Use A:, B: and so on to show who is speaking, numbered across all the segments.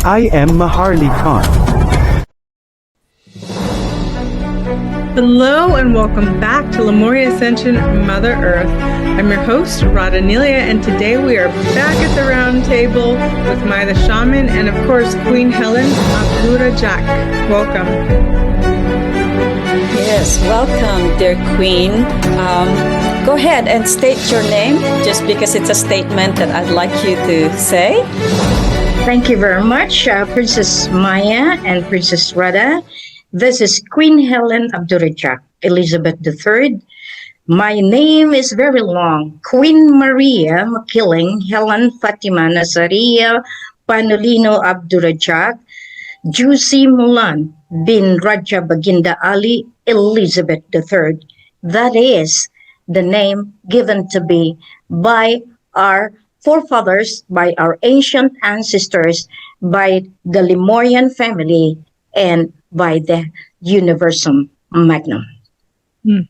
A: I am Maharlikan.
B: Hello and welcome back to Lemuria Ascension Mother Earth. I'm your host, RADHAA NILIA, and today we are back at the round table with the Shaman and of course Queen Helen Abdurrahjak. Welcome.
C: Yes, welcome, dear Queen. Go ahead and state your name, just because it's a statement that I'd like you to say.
D: Thank you very much, Princess Maya and Princess RADHAA. This is Queen Helen Abdurrahjak, Elizabeth III. My name is very long. Queen Maria Makiling Helen Fatima Nazaria Panulino Abdurrahjak Jusi Mulan bin Raja Baginda Ali Elizabeth III. That is the name given to me by our forefathers, by our ancient ancestors, by the Lemurian family, and by the Universum Magnum.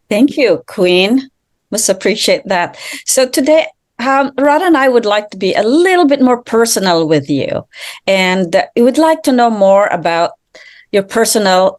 C: Thank you, Queen. Must appreciate that. So today, RADHAA and I would like to be a little bit more personal with you. And we would like to know more about your personal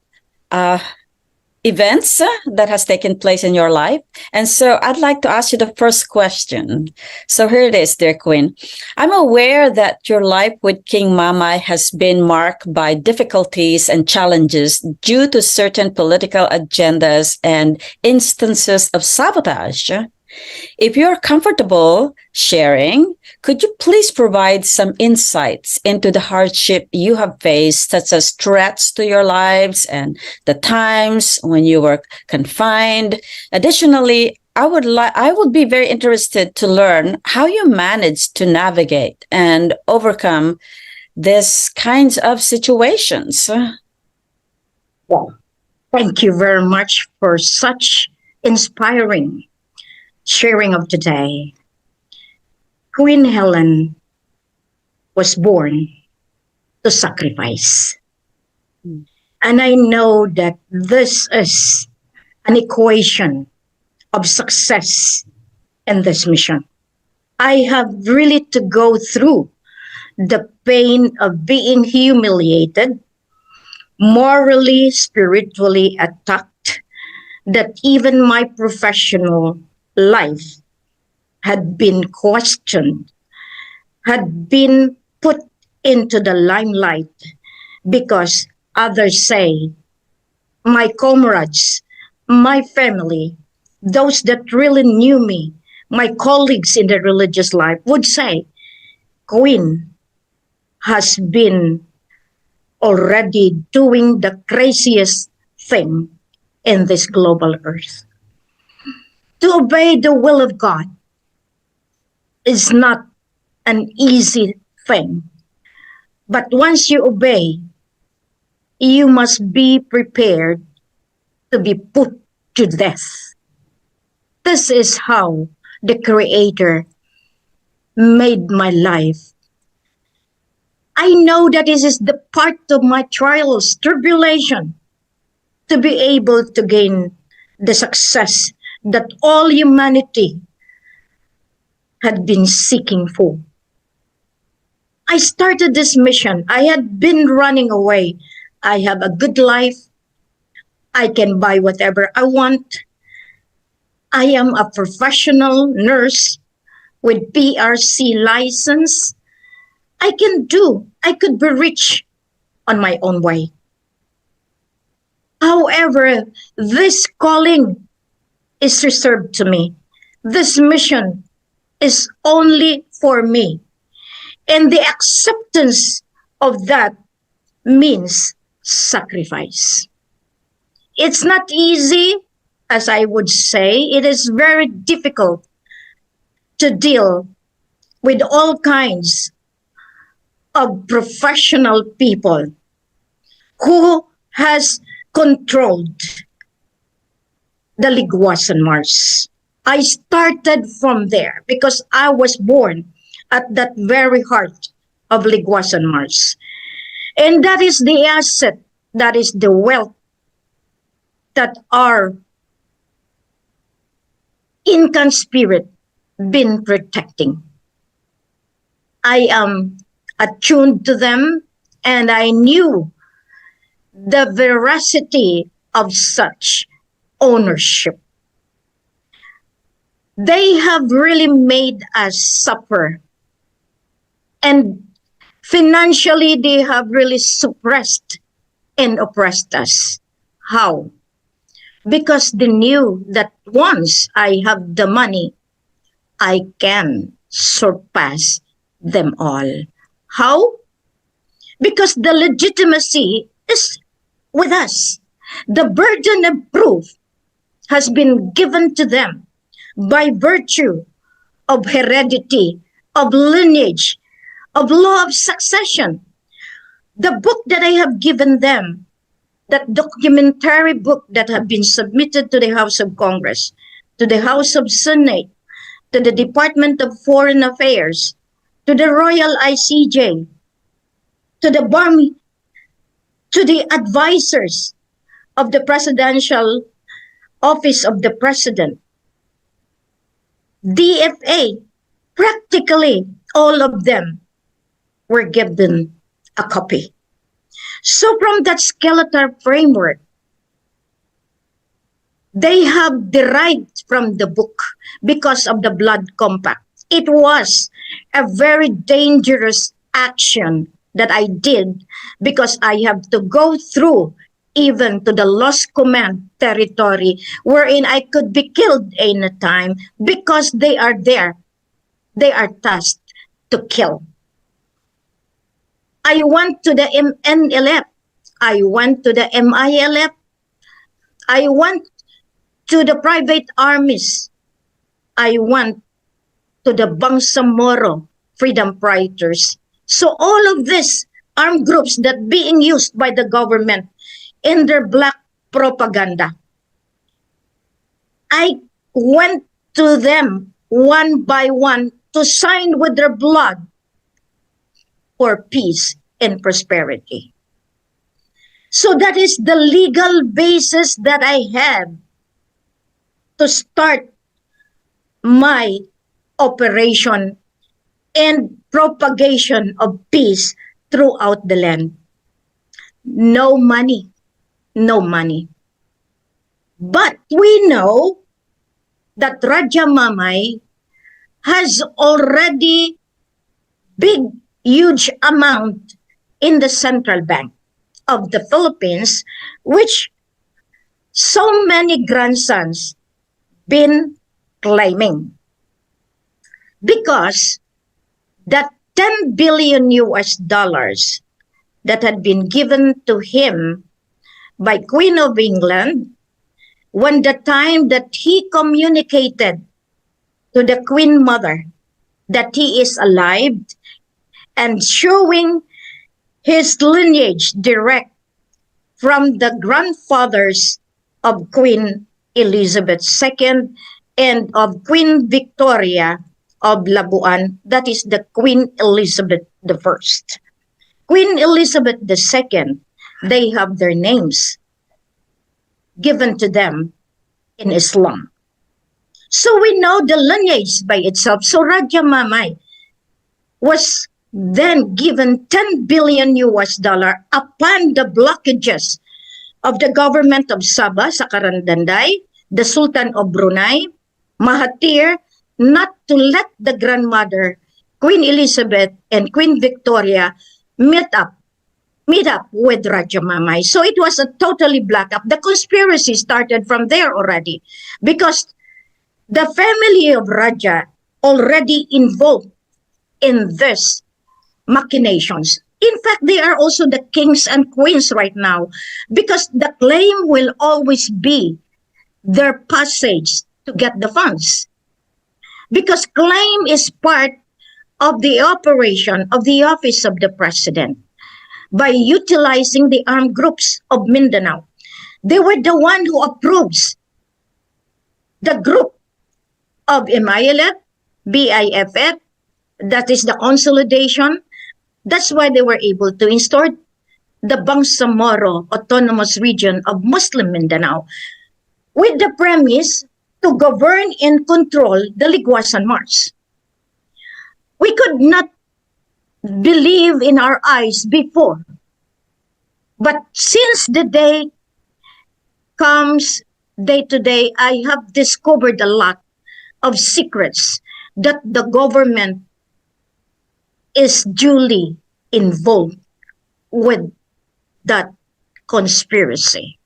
C: events that has taken place in your life. And so I'd like to ask you the first question. So here it is, dear Queen. I'm aware that your life with King Mama has been marked by difficulties and challenges due to certain political agendas and instances of sabotage. If you're comfortable sharing, could you please provide some insights into the hardship you have faced, such as threats to your lives and the times when you were confined? Additionally, I would be very interested to learn how you managed to navigate and overcome these kinds of situations.
D: Well, thank you very much for such inspiring sharing of today. Queen Helen was born to sacrifice. And I know that this is an equation of success in this mission. I have really to go through the pain of being humiliated, morally, spiritually attacked, that even my professional life had been questioned, had been put into the limelight because others say, my comrades, my family, those that really knew me, my colleagues in the religious life would say, Queen has been already doing the craziest thing in this global earth. To obey the will of God is not an easy thing. But once you obey, you must be prepared to be put to death. This is how the Creator made my life. I know that this is the part of my trials, tribulation, to be able to gain the success that all humanity had been seeking for. I started this mission. I had been running away. I have a good life. I can buy whatever I want. I am a professional nurse with PRC license. I could be rich on my own way. However, this calling is reserved to me. This mission is only for me. And the acceptance of that means sacrifice. It's not easy, as I would say. It is very difficult to deal with all kinds of professional people who has controlled the Ligwasan Mars. I started from there because I was born at that very heart of Ligwasan Mars. And that is the asset, that is the wealth that our Incan spirit been protecting. I am attuned to them and I knew the veracity of such ownership. They have really made us suffer, and financially they have really suppressed and oppressed us. How? Because they knew that once I have the money, I can surpass them all. How? Because the legitimacy is with us. The burden of proof has been given to them by virtue of heredity, of lineage, of law of succession. The book that I have given them, that documentary book that have been submitted to the House of Congress, to the House of Senate, to the Department of Foreign Affairs, to the Royal ICJ, to the BARM, to the advisors of the Presidential Office of the President, DFA, practically all of them were given a copy. So from that skeletal framework, they have derived from the book because of the blood compact. It was a very dangerous action that I did because I have to go through even to the lost command territory wherein I could be killed any time because they are there. They are tasked to kill. I went to the NLF. I went to the MILF. I went to the private armies. I went to the Bangsamoro freedom fighters. So all of these armed groups that being used by the government in their black propaganda, I went to them one by one to sign with their blood for peace and prosperity. So that is the legal basis that I have to start my operation and propagation of peace throughout the land. No money, no money. But we know that Raja Mamay has already big, huge amount in the central bank of the Philippines, which so many grandsons been claiming. Because that 10 billion US dollars that had been given to him by Queen of England when the time that he communicated to the Queen Mother that he is alive and showing his lineage direct from the grandfathers of Queen Elizabeth II and of Queen Victoria of Labuan, that is the Queen Elizabeth I. Queen Elizabeth II, they have their names given to them in Islam. So we know the lineage by itself. So Raja Mamay was then given 10 billion US dollar upon the blockages of the government of Sabah sa Karandanday, the Sultan of Brunei, Mahathir, not to let the grandmother, Queen Elizabeth and Queen Victoria meet up with Raja Mamay. So it was a totally black up. The conspiracy started from there already because the family of Raja already involved in this machinations. In fact, they are also the kings and queens right now because the claim will always be their passage to get the funds. Because claim is part of the operation of the office of the president by utilizing the armed groups of Mindanao. They were the one who approves the group of MILF, BIFF, that is the consolidation. That's why they were able to install the Bangsamoro Autonomous Region of Muslim Mindanao with the premise to govern and control the Liguasan March. We could not believe in our eyes before. But since the day comes day to day, I have discovered a lot of secrets that the government is duly involved with that conspiracy.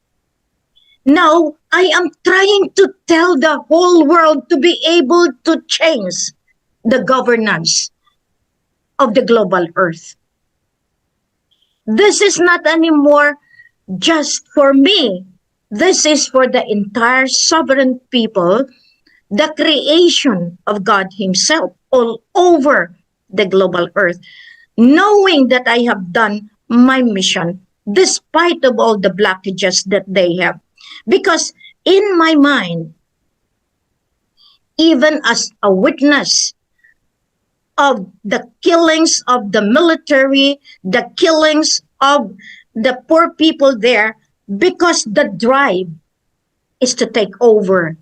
D: Now, I am trying to tell the whole world to be able to change the governance of the global earth. This is not anymore just for me. This is for the entire sovereign people, the creation of God Himself all over the global earth, knowing that I have done my mission despite of all the blockages that they have. Because in my mind, even as a witness of the killings of the military, the killings of the poor people there, because the drive is to take over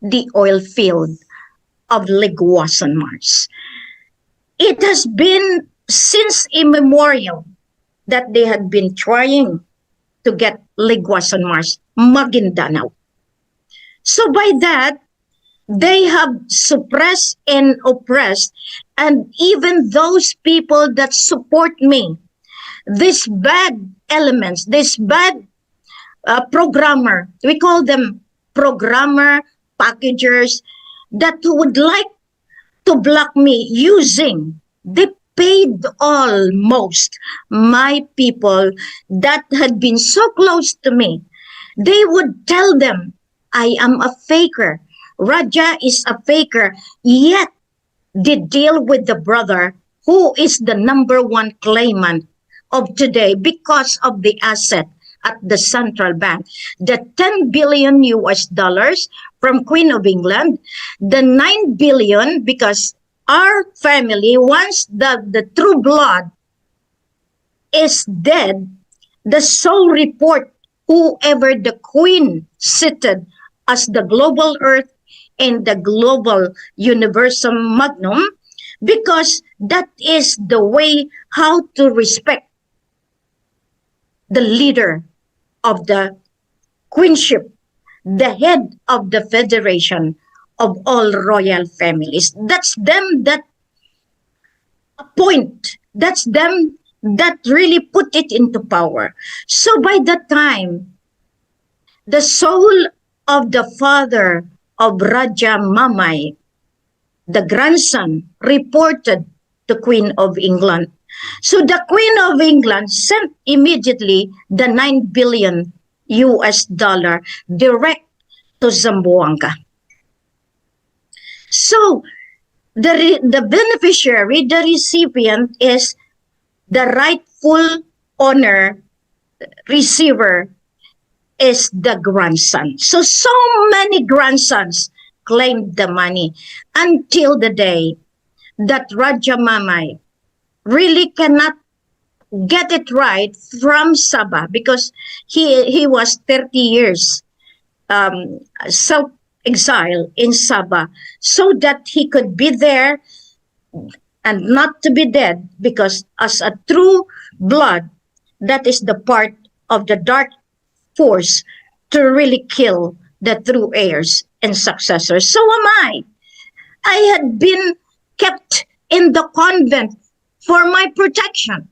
D: the oil field of Liguasan Mars. It has been since immemorial that they had been trying to get Liguasan Mars, Maguindanao. So by that, they have suppressed and oppressed, and even those people that support me, these bad elements, this bad programmer, we call them programmer, packagers, that would like to block me using, they paid almost my people that had been so close to me. They would tell them, I am a faker. RADHAA is a faker, yet they deal with the brother who is the number one claimant of today because of the asset at the central bank. The 10 billion US dollars from Queen of England, the 9 billion because our family, once the true blood is dead, the sole report, whoever the queen seated as the global earth and the global universum magnum, because that is the way how to respect the leader of the queenship, the head of the federation of all royal families. That's them that appoint. That's them that really put it into power. So by that time, the soul of the father of RADHAA Mamay, the grandson, reported to Queen of England. So the Queen of England sent immediately the 9 billion US dollar direct to Zamboanga. So the beneficiary, the recipient, is the rightful owner, receiver is the grandson. So many grandsons claimed the money until the day that RADHAA Mamay really cannot get it right from Sabah, because he was 30 years self-exile in Sabah, so that he could be there and not to be dead, because as a true blood, that is the part of the dark force to really kill the true heirs and successors. So am I. I had been kept in the convent for my protection.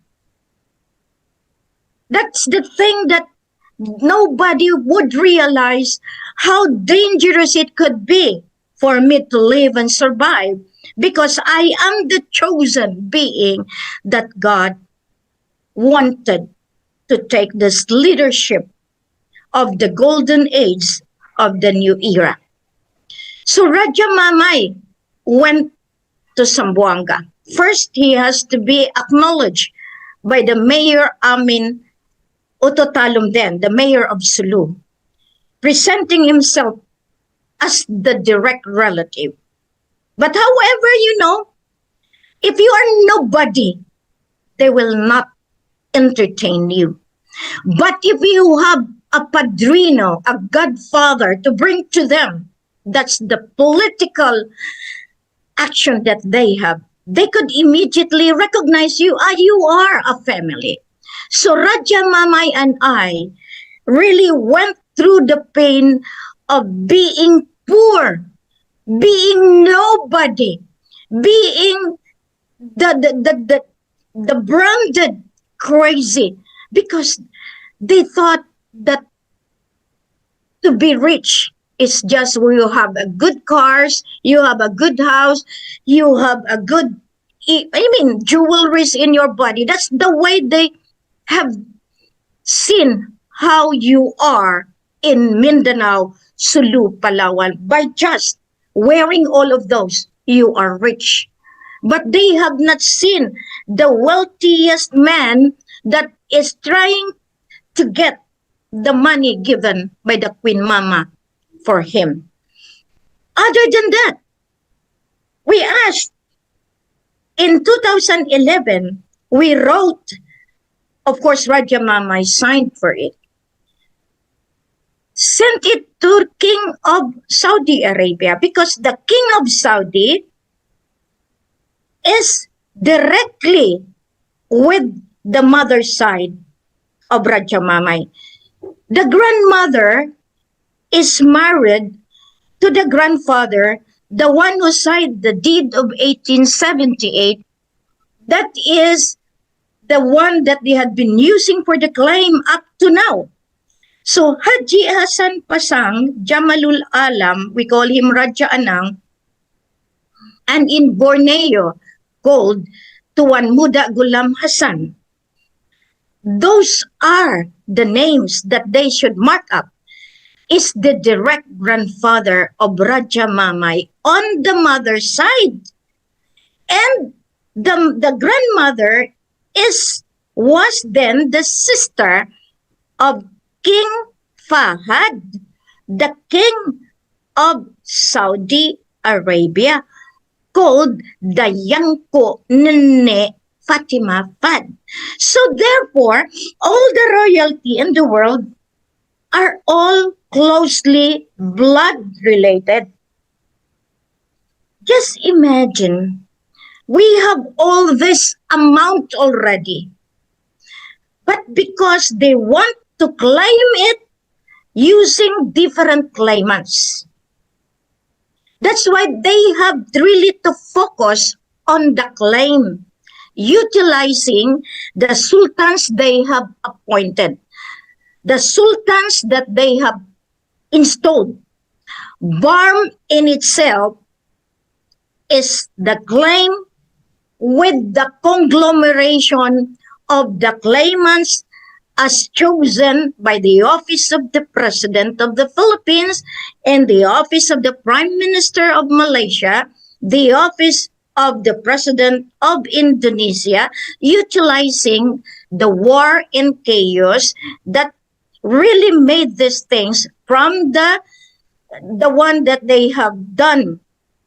D: That's the thing that nobody would realize, how dangerous it could be for me to live and survive, because I am the chosen being that God wanted to take this leadership of the golden age of the new era. So RADHAA Mamay went to Zamboanga. First, he has to be acknowledged by the Mayor Amin Ototalum, then the mayor of Sulu, presenting himself as the direct relative. But however, if you are nobody, they will not entertain you. But if you have a padrino, a godfather to bring to them, that's the political action that they have. they could immediately recognize you. You are a family. So Raja Mamay and I really went through the pain of being poor, being nobody, being the branded crazy, because they thought that to be rich is just where you have a good cars, you have a good house, you have a good, jewelries in your body. That's the way they have seen how you are in Mindanao, Sulu, Palawan. By just wearing all of those, you are rich. But they have not seen the wealthiest man that is trying to get the money given by the Queen Mama for him. Other than that, we asked in 2011, we wrote, of course, Raja Mama signed for it, sent it to King of Saudi Arabia, because the King of Saudi is directly with the mother side of Raja Mamay. The grandmother is married to the grandfather, the one who signed the deed of 1878. That is the one that they had been using for the claim up to now. So Haji Hasan Pasang, Jamalul Alam, we call him Raja Anang, and in Borneo, called Tuan Muda Gulam Hasan. Those are the names that they should mark up. Is the direct grandfather of Raja Mamay on the mother's side. And the grandmother was then the sister of King Fahad, the king of Saudi Arabia, called Dayanko Nene Fatima Fad. So therefore, all the royalty in the world are all closely blood related. Just imagine, we have all this amount already, but because they want to claim it using different claimants, that's why they have really to focus on the claim, utilizing the sultans they have appointed, the sultans that they have installed. Barm in itself is the claim with the conglomeration of the claimants as chosen by the office of the President of the Philippines and the office of the Prime Minister of Malaysia, the office of the President of Indonesia, utilizing the war and chaos that really made these things from the one that they have done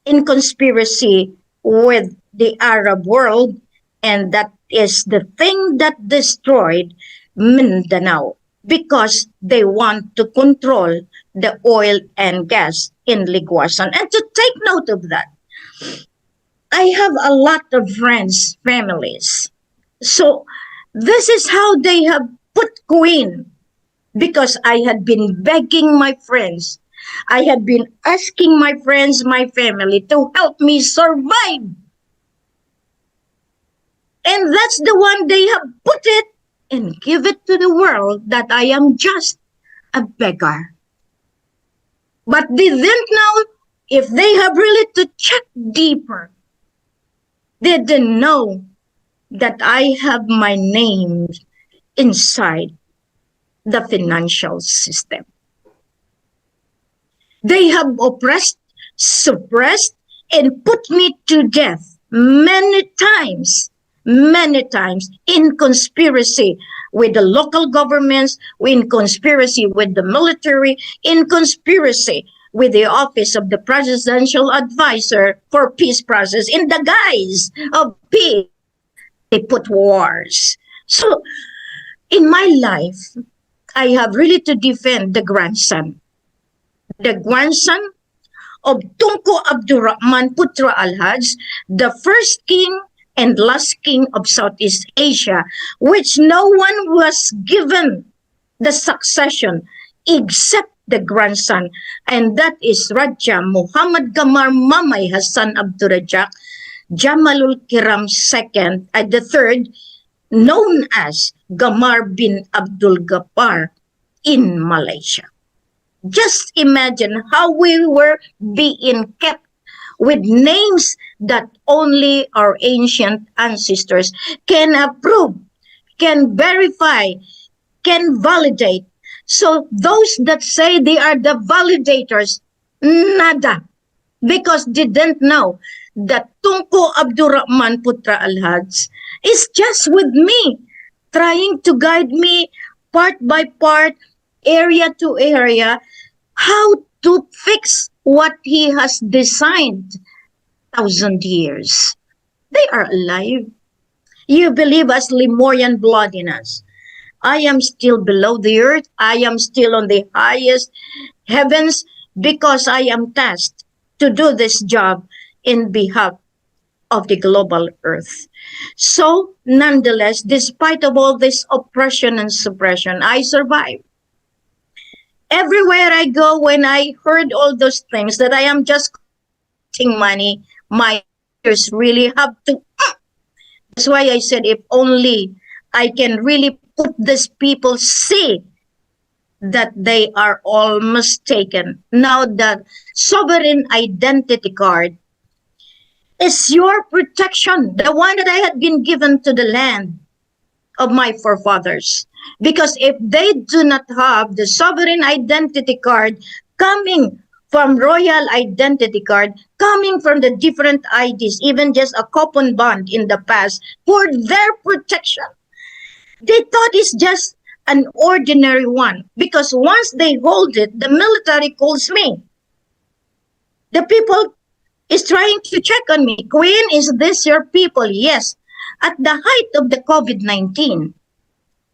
D: in conspiracy with the Arab world, and that is the thing that destroyed Mindanao, because they want to control the oil and gas in Liguasan. And to take note of that, I have a lot of friends, families. So this is how they have put Queen, because I had been begging my friends, I had been asking my friends, my family, to help me survive. And that's the one they have put it and give it to the world that I am just a beggar. But they didn't know, if they have really to check deeper, they didn't know that I have my name inside the financial system. They have oppressed, suppressed, and put me to death many times in conspiracy with the local governments, in conspiracy with the military, in conspiracy with the office of the presidential advisor for peace process. In the guise of peace, they put wars. So in my life, I have really to defend the grandson of Tunku Abdurrahman Putra Al-Hajj, the first king and last king of Southeast Asia, which no one was given the succession except the grandson, and that is Raja Muhammad Gamar Mamay Hassan Abdurrajak Jamalul Kiram II, the third, known as Gamar bin Abdul Ghaffar in Malaysia. Just imagine how we were being kept with names that only our ancient ancestors can approve, can verify, can validate. So those that say they are the validators, nada, because they didn't know that Tunku Abdurrahman Putra Al-Hajj is just with me, trying to guide me part by part, area to area, how to fix what he has designed 1,000 years. They are alive. You believe us Lemurian blood in us. I am still below the earth. I am still on the highest heavens because I am tasked to do this job in behalf of the global earth. So, nonetheless, despite of all this oppression and suppression, I survive. Everywhere I go, when I heard all those things that I am just collecting money, my ears really have to. That's why I said, if only I can really put these people see that they are all mistaken. Now the sovereign identity card is your protection, the one that I had been given to the land of my forefathers. Because if they do not have the sovereign identity card coming from royal identity card, coming from the different IDs, even just a coupon bond in the past for their protection, they thought it's just an ordinary one. Because once they hold it, the military calls me. The people is trying to check on me. Queen, is this your people? Yes. At the height of the COVID-19,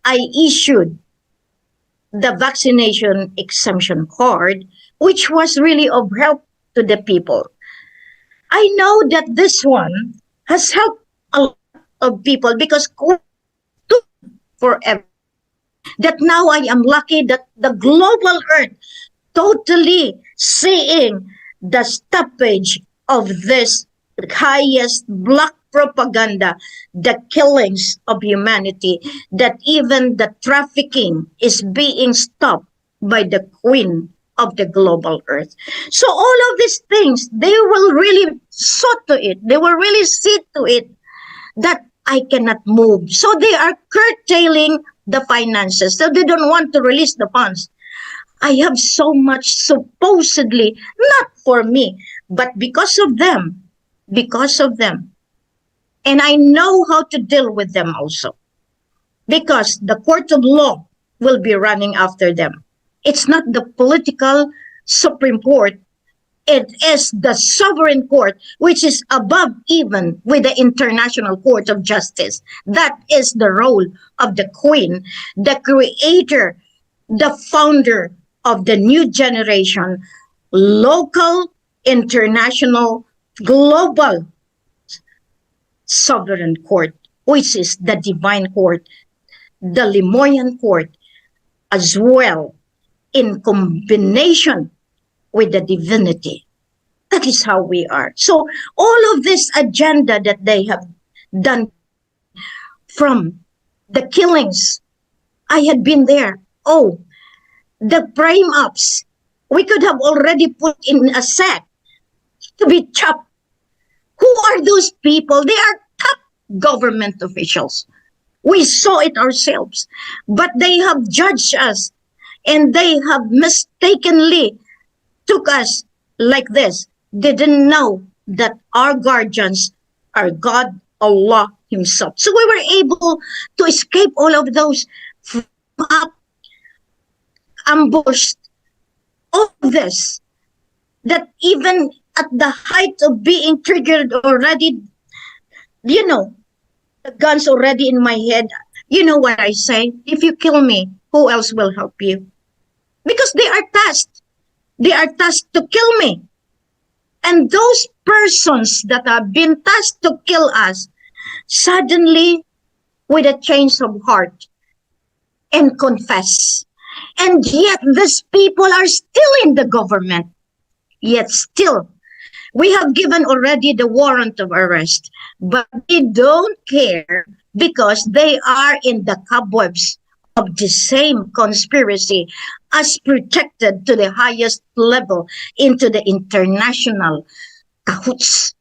D: I issued the vaccination exemption card, which was really of help to the people. I know that this one has helped a lot of people because forever. That now I am lucky that the global earth totally seeing the stoppage of this highest black propaganda, the killings of humanity, that even the trafficking is being stopped by the queen of the global earth. So all of these things, they will really saw to it, they will really see to it that I cannot move. So they are curtailing the finances. So they don't want to release the funds. I have so much supposedly, not for me, but because of them. Because of them. And I know how to deal with them also. Because the court of law will be running after them. It's not the political Supreme Court. It is the sovereign court, which is above even with the International Court of Justice. That is the role of the Queen, the creator, the founder of the new generation, local, international, global sovereign court, which is the divine court, the Lemurian court, as well in combination with the divinity. That is how we are. So all of this agenda that they have done from the killings, I had been there. Oh, the prime ups, we could have already put in a sack to be chopped. Who are those people? They are top government officials. We saw it ourselves. But they have judged us and they have mistakenly took us like this. They didn't know that our guardians are God, Allah Himself. So we were able to escape all of those up, ambushed, all of this. That even at the height of being triggered already, you know, the gun's already in my head. You know what I say? If you kill me, who else will help you? Because they are tasked. They are tasked to kill me. And those persons that have been tasked to kill us, suddenly, with a change of heart, and confess. And yet, these people are still in the government. Yet, still, we have given already the warrant of arrest, but they don't care because they are in the cobwebs of the same conspiracy as protected to the highest level into the international cahoots.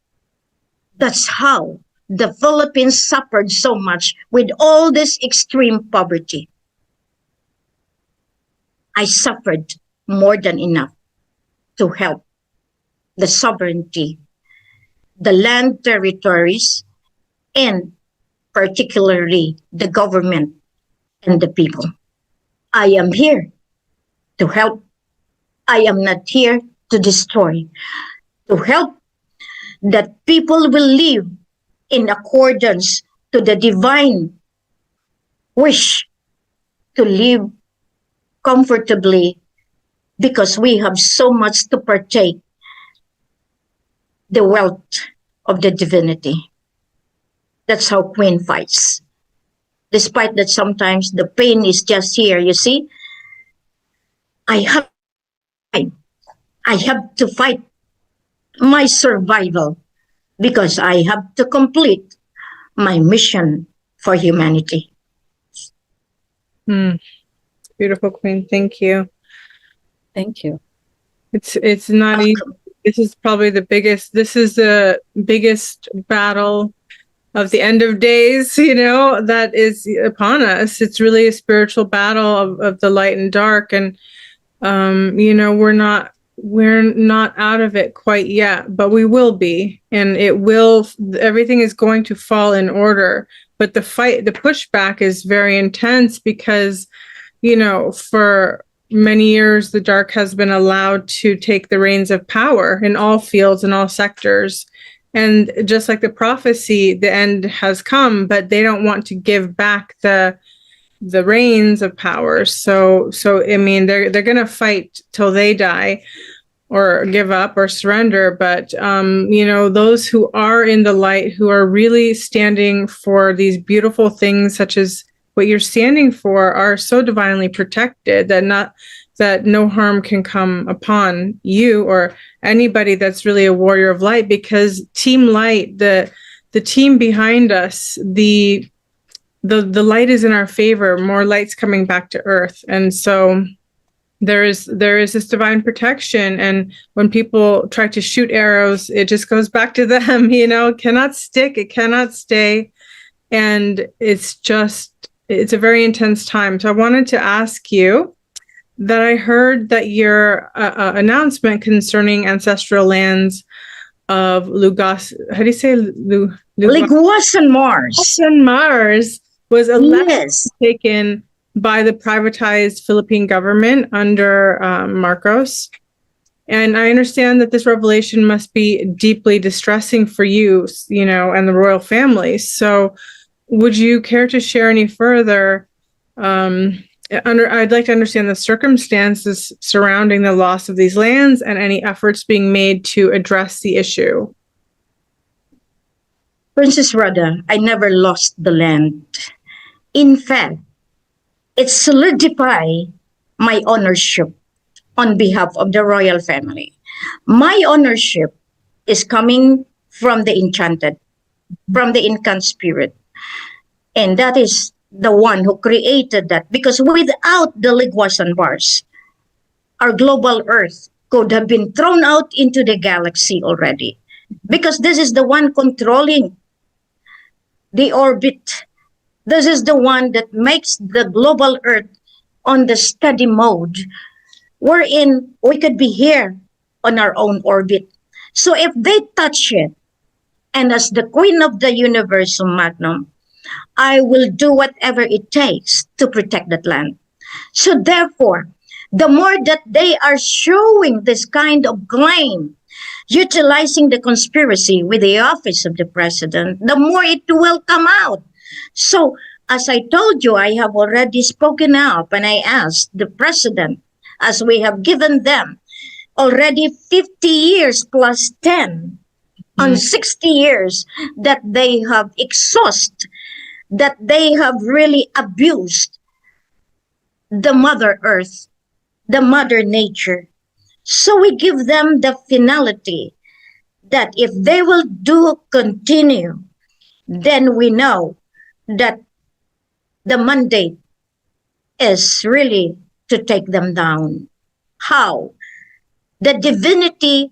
D: That's how the Philippines suffered so much with all this extreme poverty. I suffered more than enough to help the sovereignty, the land territories, and particularly the government and the people. I am here to help. I am not here to destroy. To help that people will live in accordance to the divine wish to live comfortably because we have so much to partake the wealth of the divinity. That's how Queen fights. Despite that sometimes the pain is just here, you see, I have I have to fight my survival because I have to complete my mission for humanity.
B: Beautiful, Queen. Thank you.
C: Thank you.
B: It's not easy. This is probably the biggest. This is the biggest battle of the end of days, that is upon us. It's really a spiritual battle of the light and dark. And, we're not out of it quite yet, but we will be, and everything is going to fall in order. But the pushback is very intense because, for many years, the dark has been allowed to take the reins of power in all fields and all sectors. And just like the prophecy, the end has come, but they don't want to give back the reins of power. So I mean, they're going to fight till they die or give up or surrender. But, those who are in the light, who are really standing for these beautiful things, such as what you're standing for, are so divinely protected that no harm can come upon you or anybody that's really a warrior of light, because Team Light, the team behind us, the light is in our favor. More light's coming back to earth. And so there is this divine protection. And when people try to shoot arrows, it just goes back to them, it cannot stick, it cannot stay. And it's a very intense time. So I wanted to ask you that I heard that your announcement concerning ancestral lands of how do you say
D: Liguasan Mars.
B: Mars was taken by the privatized Philippine government under Marcos. And I understand that this revelation must be deeply distressing for you, and the royal family. So would you care to share any further? I'd like to understand the circumstances surrounding the loss of these lands and any efforts being made to address the issue.
D: Princess RADHAA, I never lost the land. In fact, it solidified my ownership on behalf of the royal family. My ownership is coming from the enchanted, from the incant spirit. And that is the one who created that, because without the Liguasan bars, our global Earth could have been thrown out into the galaxy already, because this is the one controlling the orbit. This is the one that makes the global Earth on the steady mode, wherein we could be here on our own orbit. So if they touch it, and as the Queen of the Universum Magnum, I will do whatever it takes to protect that land. So therefore, the more that they are showing this kind of claim, utilizing the conspiracy with the office of the president, the more it will come out. So as I told you, I have already spoken up and I asked the president, as we have given them already 50 years plus 10 on 60 years that they have exhausted, that they have really abused the Mother Earth, the Mother Nature. So we give them the finality that if they will do continue, then we know that the mandate is really to take them down. How? The divinity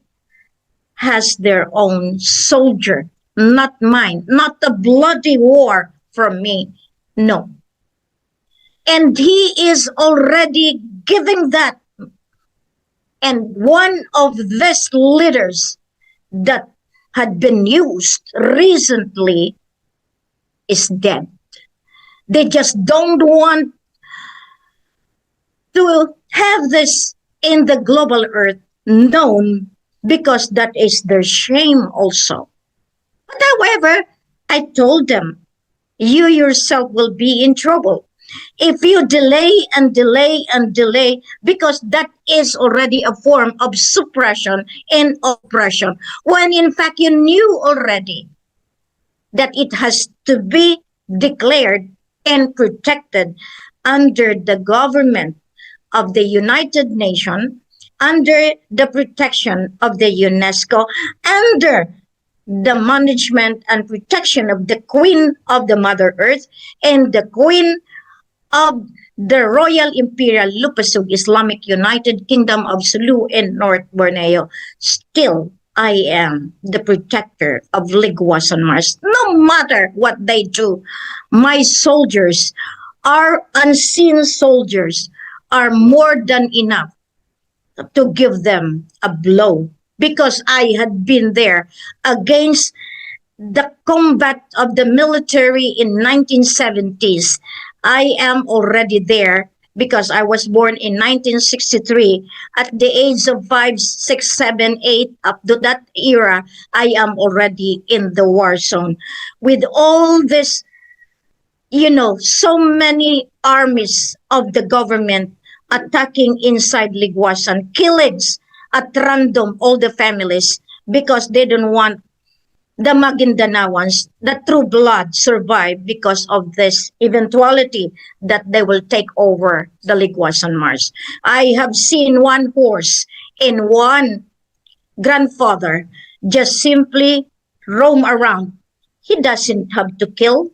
D: has their own soldier, not mine, not a bloody war from me. No. And he is already giving that. And one of these leaders that had been used recently is dead. They just don't want to have this in the global earth known because that is their shame also. But however, I told them, you yourself will be in trouble if you delay and delay and delay, because that is already a form of suppression and oppression, when in fact you knew already that it has to be declared and protected under the government of the United Nations, under the protection of the UNESCO, under the management and protection of the Queen of the Mother Earth and the Queen of the Royal Imperial Lupasug Islamic United Kingdom of Sulu and North Borneo. Still, I am the protector of Ligwas on Mars. No matter what they do, my soldiers, our unseen soldiers, are more than enough to give them a blow, because I had been there against the combat of the military in 1970s. I am already there because I was born in 1963. At the age of 5, 6, 7, 8, up to that era, I am already in the war zone. With all this, so many armies of the government attacking inside Ligwasan, killings at random, all the families, because they don't want the Magindanaoans, the true blood, survive because of this eventuality that they will take over the Ligwasan Mars. I have seen one horse and one grandfather just simply roam around. He doesn't have to kill,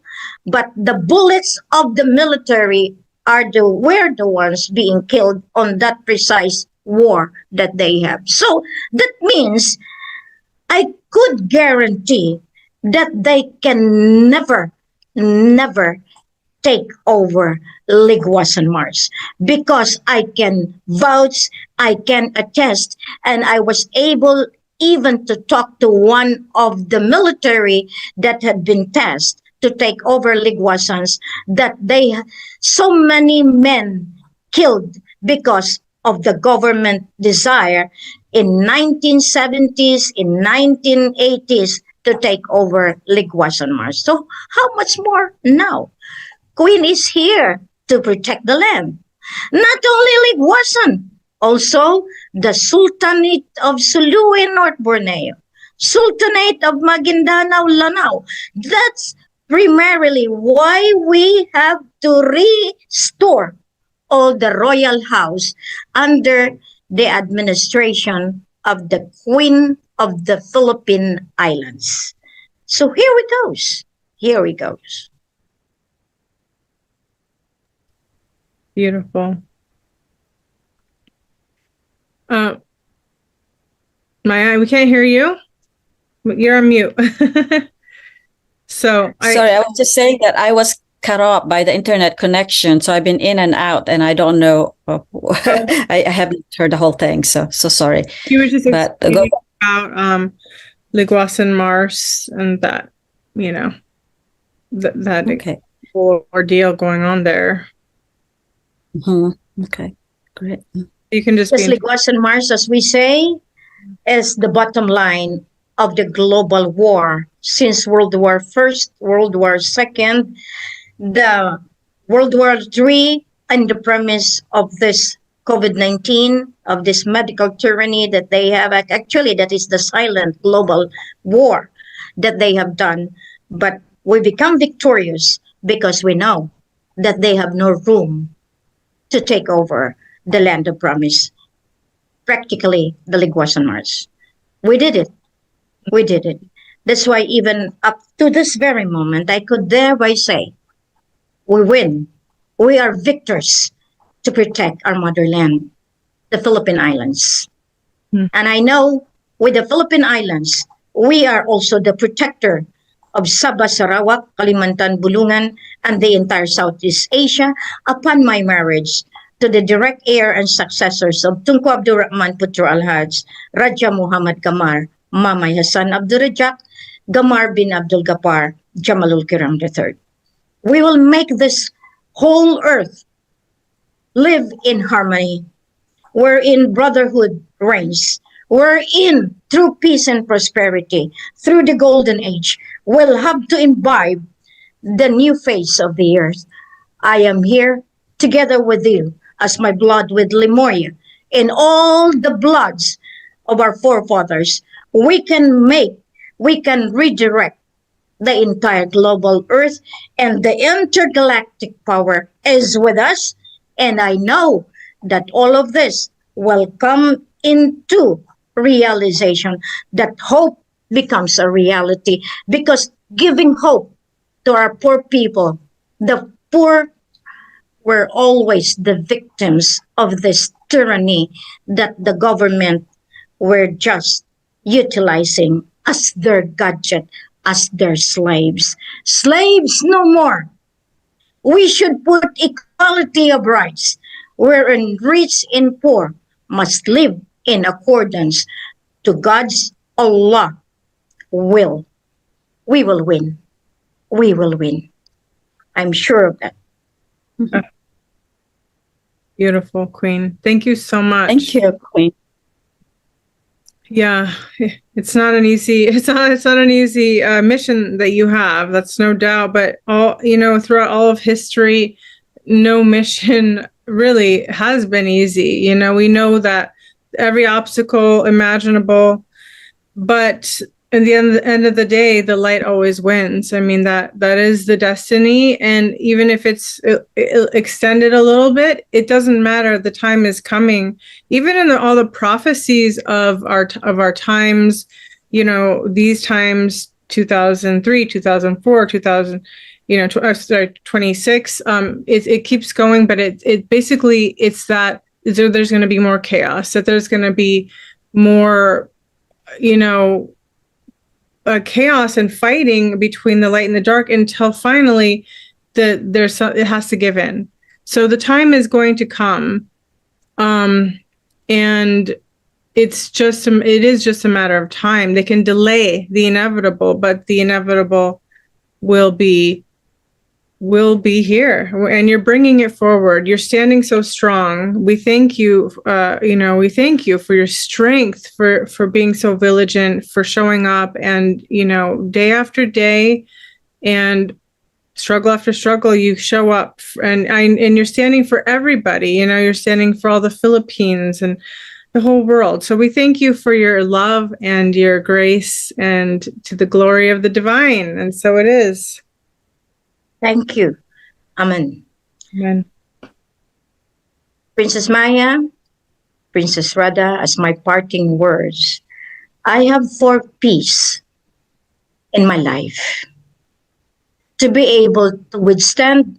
D: but the bullets of the military were the ones being killed on that precise war that they have. So that means I could guarantee that they can never take over Ligwasan Mars, because I can vouch, I can attest, and I was able even to talk to one of the military that had been tasked to take over Ligwasans, that they so many men killed because of the government desire in 1970s, in 1980s to take over Ligwasan Mars. So how much more now? Queen is here to protect the land. Not only Ligwasan, also the Sultanate of Sulu and North Borneo, Sultanate of Maguindanao, Lanao. That's primarily why we have to restore all the royal house under the administration of the Queen of the Philippine Islands. So here we goes. Here we goes.
B: Beautiful. Maya, we can't hear you. You're on mute.
C: Sorry, I was just saying that I was cut off by the internet connection, so I've been in and out, and I don't know. I haven't heard the whole thing, so sorry.
B: You were just explaining about Ligwasan Mars and that, that
C: okay.
B: ordeal going on there.
C: Mm-hmm. Okay, great.
D: You can just Ligwasan Mars, as we say, is the bottom line of the global war since World War I, World War II, the World War III, and the premise of this COVID-19, of this medical tyranny that they have. Actually, that is the silent global war that they have done. But we become victorious because we know that they have no room to take over the land of promise, practically the Liguasan Mars. We did it. We did it. That's why even up to this very moment, I could thereby say, we win. We are victors to protect our motherland, the Philippine Islands. And I know with the Philippine Islands, we are also the protector of Sabah, Sarawak, Kalimantan, Bulungan, and the entire Southeast Asia upon my marriage to the direct heir and successors of Tunku Abdul Rahman Putra Al-Haj, Raja Muhammad Kamar, Mamay Hassan Abdul Rajak, Gamar bin Abdul Gapar, Jamalul Kiram III. We will make this whole earth live in harmony, wherein brotherhood reigns, wherein through peace and prosperity, through the golden age, we'll have to imbibe the new face of the earth. I am here together with you as my blood with Limoya. In all the bloods of our forefathers, we can redirect the entire global earth, and the intergalactic power is with us. And I know that all of this will come into realization, that hope becomes a reality, because giving hope to our poor people, the poor were always the victims of this tyranny that the government were just utilizing as their gadget, as their slaves. Slaves no more. We should put equality of rights, wherein rich and poor must live in accordance to God's Allah will. We will win. We will win. I'm sure of that.
B: Beautiful, Queen. Thank you so much.
C: Thank you, Queen.
B: Yeah, it's not an easy mission that you have. That's no doubt. But throughout all of history, no mission really has been easy. We know that every obstacle imaginable, but at the end of the day, the light always wins. I mean, that is the destiny. And even if it's extended a little bit, it doesn't matter. The time is coming. Even in all the prophecies of our times, these times, 2003, 2004, 2000, 26, it keeps going, but it basically, it's that there's going to be more chaos, that there's going to be more, chaos and fighting between the light and the dark, until finally it has to give in. So the time is going to come, and it is just a matter of time. They can delay the inevitable, but the inevitable will be here, and you're bringing it forward. You're standing so strong. We thank you. We thank you for your strength, for being so vigilant, for showing up, and day after day, and struggle after struggle, you show up, and you're standing for everybody. You're standing for all the Philippines and the whole world. So we thank you for your love and your grace, and to the glory of the divine. And so it is.
D: Thank you. Amen.
B: Amen.
D: Princess Maya, Princess RADHAA, as my parting words, I have 4 P's in my life to be able to withstand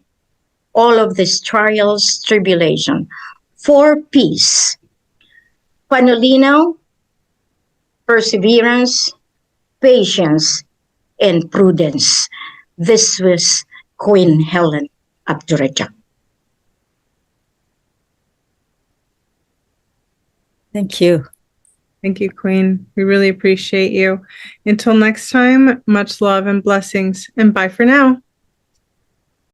D: all of these trials, tribulation. 4 P's: panulinaw, perseverance, patience, and prudence. This was Queen Helen Abdul Rajak.
C: Thank you.
B: Thank you, Queen. We really appreciate you. Until next time, much love and blessings, and bye for now.